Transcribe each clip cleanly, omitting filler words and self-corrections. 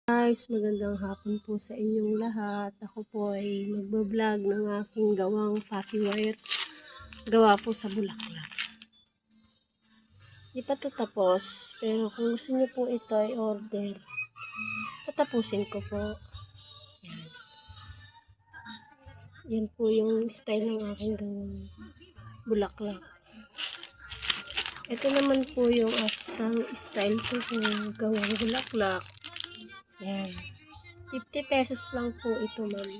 Guys, magandang hapon po sa inyong lahat. Ako po ay magbablog ng aking gawang fussy wire. Gawa po sa bulaklak. Di pa ito tapos, pero kung gusto niyo po ito ay order, patapusin ko po. Yan. Yan po yung style ng aking gawang bulaklak. Ito naman po yung style ko sa gawang bulaklak. Yan. 50 pesos lang po ito, ma'am.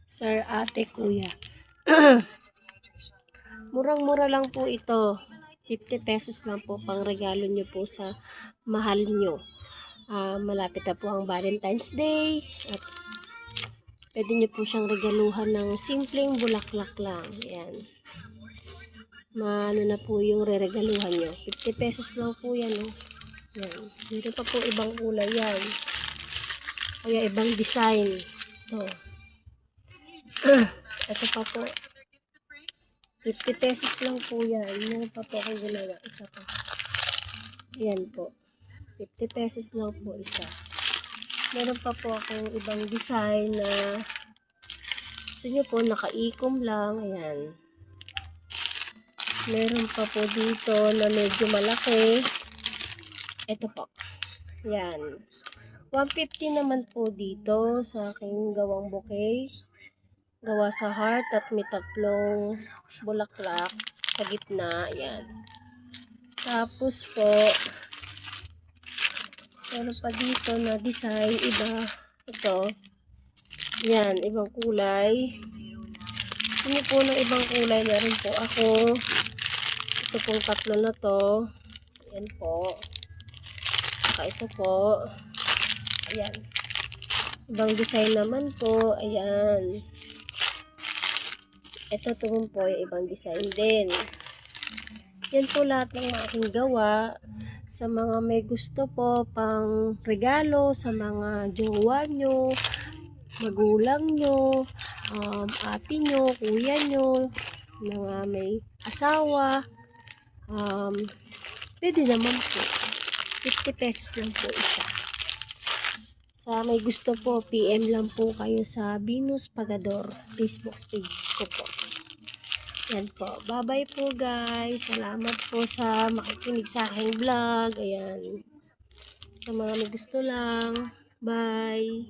Sir, ate, kuya. Murang-mura lang po ito. 50 pesos lang po pang regalo nyo po sa mahal nyo. Malapit na po ang Valentine's Day. At pwede nyo po siyang regaluhan ng simpleng bulaklak lang. Yan. Maano na po yung re-regaluhan nyo. 50 pesos lang po yan. Oh. Yan. Meron pa po ibang kulay yan. Kaya ibang design. Ito. Ito pa po. 50 pesos lang po yan. Meron pa po akong ginawa. Isa pa. Yan po. 50 pesos lang po isa. Meron pa po akong ibang design na gusto nyo po nakaikom lang. Ayan. Meron pa po dito na medyo malaki. Ito po. Yan. 150 naman po dito sa aking gawang bouquet. Gawa sa heart at may tatlong bulaklak sa gitna. Ayan. Tapos po, meron pa dito na design. Iba. Ito. Yan. Ibang kulay. Gusto niyo po ng ibang kulay. Meron po ako. Ito pong tatlo na to. Ayan po. Saka ito po. Ayan. Ibang design naman po. Ayan. Ito naman po ay ibang design din. Yan po lahat ng aking gawa. Sa mga may gusto po pang regalo, sa mga jowa nyo, magulang nyo, ate nyo, kuya nyo, mga may asawa, pwede naman po. 50 pesos lang po isa. Sa may gusto po, PM lang po kayo sa Venus Pagador Facebook page ko po. Yan po. Bye-bye po guys. Salamat po sa makikinig sa aking vlog. Ayan. Sa mga may gusto lang. Bye.